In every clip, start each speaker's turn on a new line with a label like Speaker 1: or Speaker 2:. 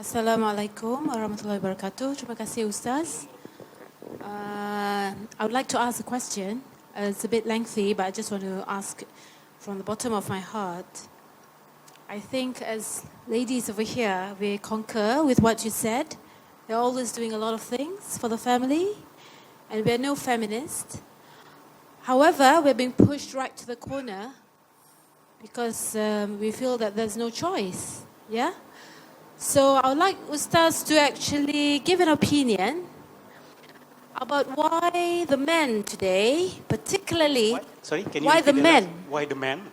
Speaker 1: Assalamualaikum warahmatullahi wabarakatuh. Terima kasih Ustaz. I would like to ask a question. It's a bit lengthy, but I just want to ask from the bottom of my heart. I think as ladies over here, we concur with what you said. They're always doing a lot of things for the family, and we're no feminists. However, we're being pushed right to the corner because we feel that there's no choice. Yeah? So I would like Ustaz to actually give an opinion about why the men today, particularly why the men?
Speaker 2: Why the men?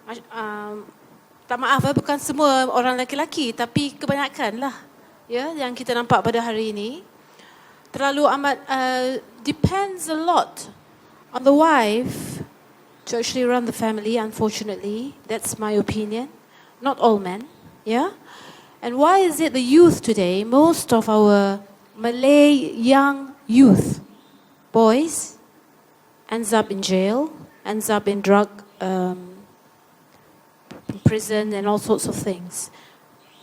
Speaker 1: Tak maaf, bukan semua orang lelaki-lelaki, tapi kebanyakan lah, ya, yang kita nampak pada hari ini terlalu amat depends a lot on the wife to actually run the family. Unfortunately, that's my opinion. Not all men, yeah. And why is it the youth today, most of our Malay young youth, boys, ends up in jail, ends up in drug prison and all sorts of things.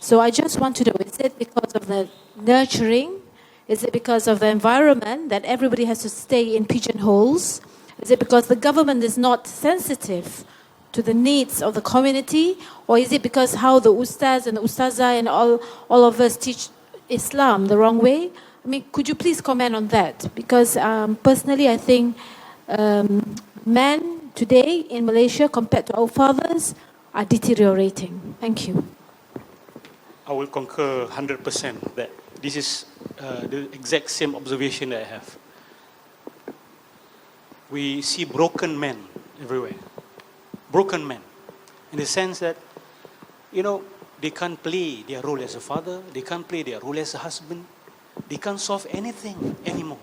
Speaker 1: So I just want to know, is it because of the nurturing? Is it because of the environment that everybody has to stay in pigeonholes? Is it because the government is not sensitive to the needs of the community? Or is it because how the Ustaz and the Ustazah and all of us teach Islam the wrong way? I mean, could you please comment on that? Because personally, I think men today in Malaysia compared to our fathers are deteriorating. Thank you.
Speaker 2: I will concur 100% that this is the exact same observation that I have. We see broken men everywhere. Broken men. In the sense that, you know, they can't play their role as a father, they can't play their role as a husband, they can't solve anything anymore.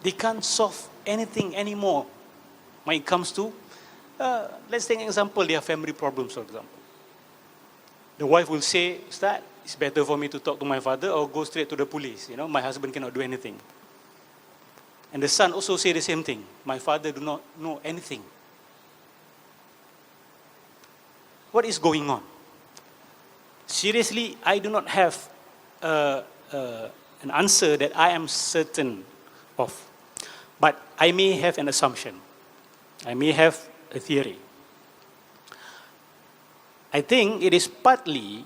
Speaker 2: They can't solve anything anymore when it comes to, let's take an example, their family problems, for example. The wife will say, Ustaz, it's better for me to talk to my father or go straight to the police. You know, my husband cannot do anything. And the son also say the same thing. My father do not know anything. What is going on? Seriously, I do not have an answer that I am certain of. But I may have an assumption. I may have a theory. I think it is partly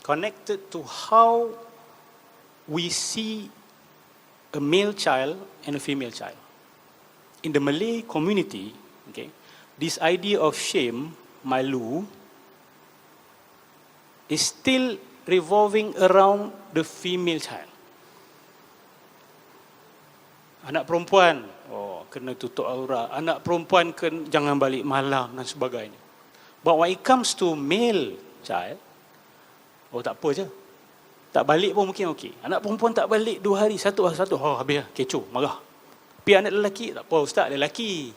Speaker 2: connected to how we see a male child and a female child. In the Malay community, okay, this idea of shame, malu, is still revolving around the female child. Anak perempuan, kena tutup aurat. Anak perempuan jangan balik malam dan sebagainya. But when it comes to male child, tak apa je. Tak balik pun mungkin okey. Anak perempuan tak balik 2 hari, satu, habis lah, kecoh, marah. Tapi anak lelaki, tak apa Ustaz, lelaki.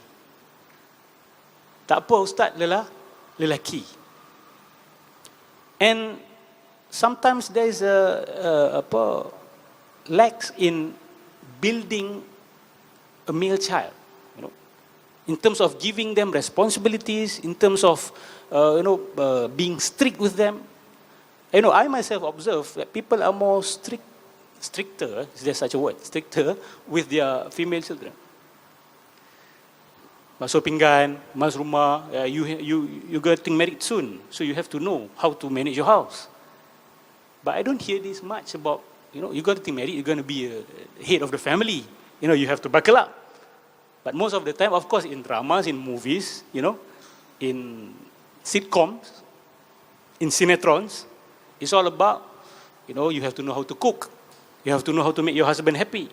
Speaker 2: Tak apa Ustaz, lelaki. And sometimes there is a lacks in building a male child, you know, in terms of giving them responsibilities, in terms of being strict with them. You know, I myself observe that people are more stricter, is there such a word, stricter with their female children. Masuk pinggan, mas rumah, you getting married soon, so you have to know how to manage your house. But I don't hear this much about, you know, you got to get married, you're going to be a head of the family. You know, you have to buckle up. But most of the time, of course, in dramas, in movies, you know, in sitcoms, in cinetrons, it's all about, you know, you have to know how to cook. You have to know how to make your husband happy.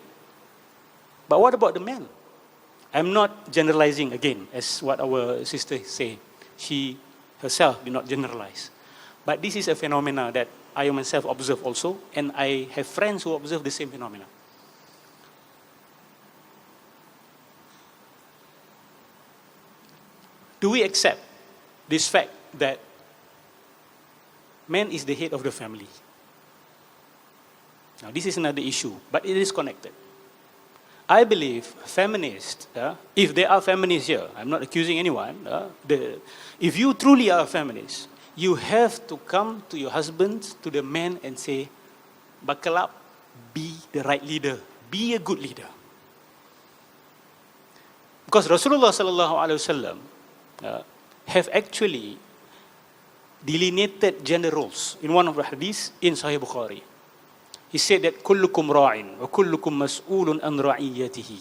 Speaker 2: But what about the man? I'm not generalizing again, as what our sister say. She herself did not generalize. But this is a phenomena that I myself observe also, and I have friends who observe the same phenomena. Do we accept this fact that man is the head of the family? Now, this is another issue, but it is connected. I believe feminists, if there are feminists here, I'm not accusing anyone, if you truly are a feminist, you have to come to your husband, to the man and say, buckle up, be the right leader, be a good leader. Because Rasulullah sallallahu alaihi wasallam have actually delineated gender roles in one of the hadiths in Sahih Bukhari. He said that kullukum ra'in wa kullukum mas'ulun an ra'iyatihi.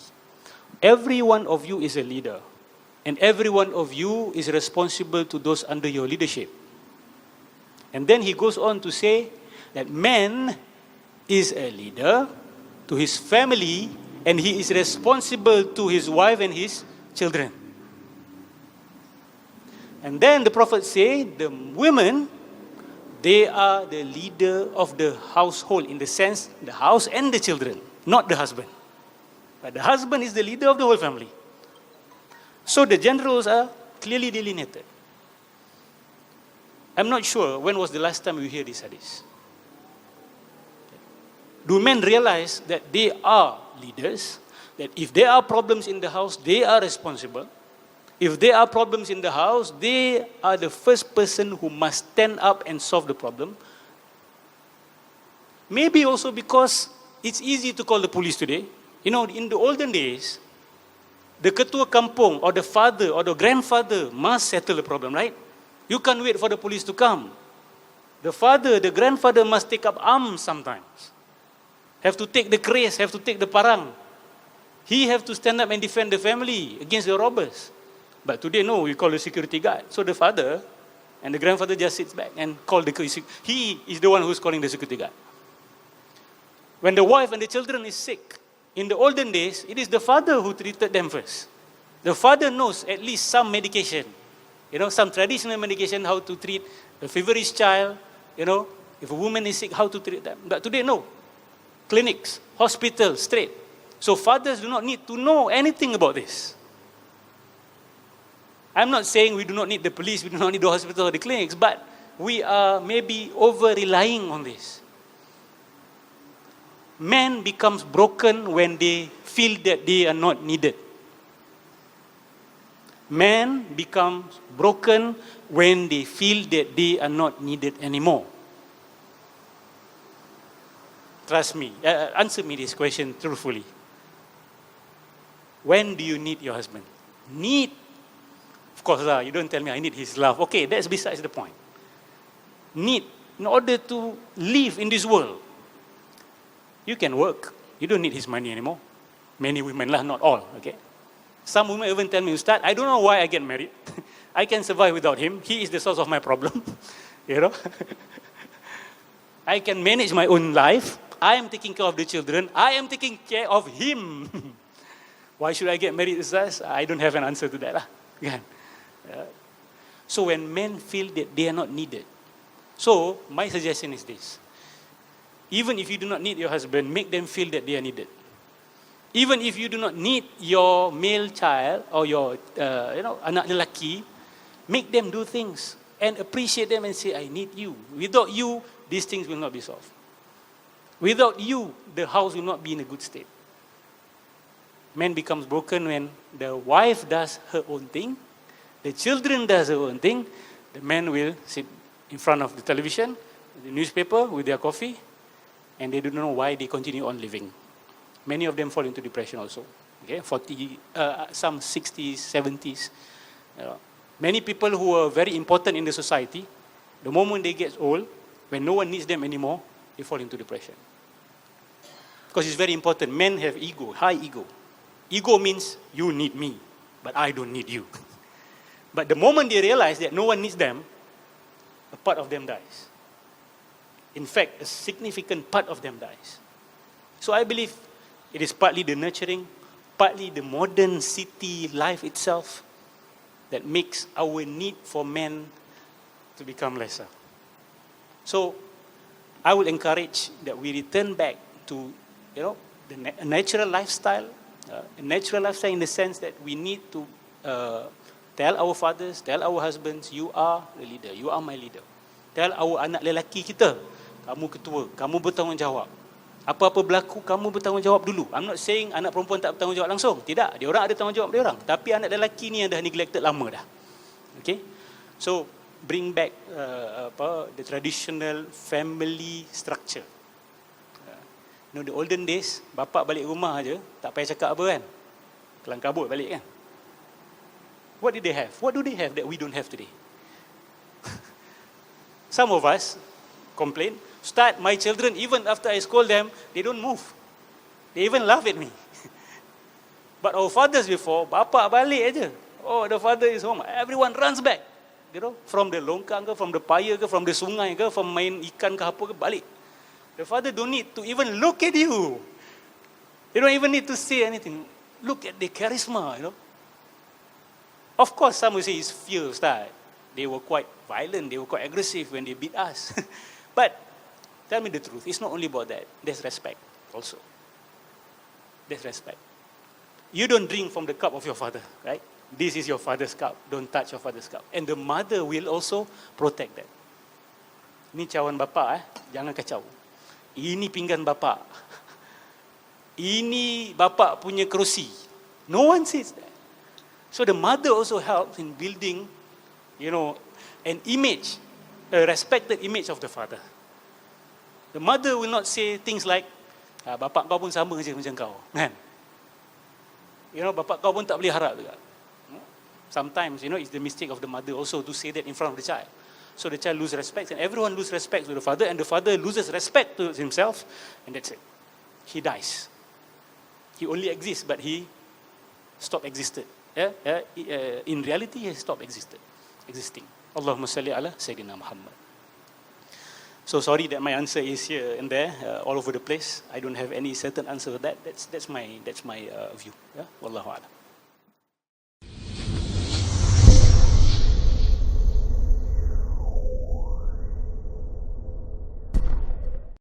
Speaker 2: Every one of you is a leader, and every one of you is responsible to those under your leadership. And then he goes on to say that man is a leader to his family, and he is responsible to his wife and his children. And then the Prophet said, the women, they are the leader of the household, in the sense, the house and the children, not the husband. But the husband is the leader of the whole family. So the gender roles are clearly delineated. I'm not sure when was the last time you hear this hadith. Do men realize that they are leaders? That if there are problems in the house, they are responsible. If there are problems in the house, they are the first person who must stand up and solve the problem. Maybe also because it's easy to call the police today. You know, in the olden days, the ketua kampung or the father or the grandfather must settle the problem, right? You can't wait for the police to come. The father, the grandfather must take up arms sometimes. Have to take the kres, have to take the parang. He have to stand up and defend the family against the robbers. But today, no, we call the security guard. So the father and the grandfather just sits back and call the he is the one who's calling the security guard. When the wife and the children is sick, in the olden days, it is the father who treated them first. The father knows at least some medication, you know, some traditional medication, how to treat a feverish child, you know, if a woman is sick, how to treat them. But today, no. Clinics, hospitals, straight. So fathers do not need to know anything about this. I'm not saying we do not need the police, we do not need the hospital or the clinics, but we are maybe over-relying on this. Man becomes broken when they feel that they are not needed. Man becomes broken when they feel that they are not needed anymore. Trust me, answer me this question truthfully. When do you need your husband? Need. Of course, you don't tell me I need his love. Okay, that's besides the point. Need, in order to live in this world. You can work. You don't need his money anymore. Many women lah, not all, okay? Some women even tell me, Ustaz, I don't know why I get married. I can survive without him. He is the source of my problem. You know? I can manage my own life. I am taking care of the children. I am taking care of him. Why should I get married, Ustaz? I don't have an answer to that lah. So when men feel that they are not needed, so my suggestion is this. Even if you do not need your husband, make them feel that they are needed. Even if you do not need your male child or your anak lelaki, make them do things and appreciate them and say, I need you. Without you, these things will not be solved. Without you, the house will not be in a good state. Man becomes broken when the wife does her own thing, the children does their own thing, the man will sit in front of the television, the newspaper with their coffee, and they do not know why they continue on living. Many of them fall into depression also. Okay, some 60s, 70s. Many people who are very important in the society, the moment they get old, when no one needs them anymore, they fall into depression. Because it's very important. Men have ego, high ego. Ego means you need me, but I don't need you. But the moment they realize that no one needs them, a part of them dies. In fact, a significant part of them dies. So I believe it is partly the nurturing, partly the modern city life itself that makes our need for men to become lesser. So I will encourage that we return back to, a natural lifestyle. A natural lifestyle in the sense that we need to tell our fathers, tell our husbands, you are the leader, you are my leader. Tell our anak lelaki kita, kamu ketua, kamu bertanggungjawab. Apa-apa berlaku, kamu bertanggungjawab dulu. I'm not saying anak perempuan tak bertanggungjawab langsung. Tidak, dia orang ada tanggungjawab dia orang. Tapi anak lelaki ni yang dah neglected lama dah. Okay? So, bring back the traditional family structure. The olden days, bapa balik rumah aja, tak payah cakap apa kan. Kelang kabut balik kan. What did they have? What do they have that we don't have today? Some of us complain, Ustaz, my children, even after I scold them, they don't move. They even laugh at me. But our fathers before, bapa balik aja. Oh, the father is home. Everyone runs back. From the longkang ke, from the paya ke, from the sungai ke, from main ikan ke apa ke, balik. The father don't need to even look at you. They don't even need to say anything. Look at the charisma, Of course, some will say it's fear, Ustaz. They were quite violent, they were quite aggressive when they beat us. But, tell me the truth, it's not only about that. There's respect also. There's respect. You don't drink from the cup of your father, right? This is your father's cup. Don't touch your father's cup. And the mother will also protect that. Ini cawan bapa, jangan kacau. Ini pinggan bapa. Ini bapa punya kerusi. No one says that. So the mother also helps in building, an image, a respected image of the father. The mother will not say things like, bapa kau pun sama je macam kau. Kan? Bapa kau pun tak boleh harap juga. Sometimes, it's the mistake of the mother also to say that in front of the child. So the child loses respect, and everyone loses respect to the father, and the father loses respect to himself, and that's it. He dies. He only exists, but he stopped existed. In reality, he stopped existing. Allahumma salli ala Sayyidina Muhammad. So sorry that my answer is here and there, all over the place. I don't have any certain answer to that. That's my view. Wallahu a'lam.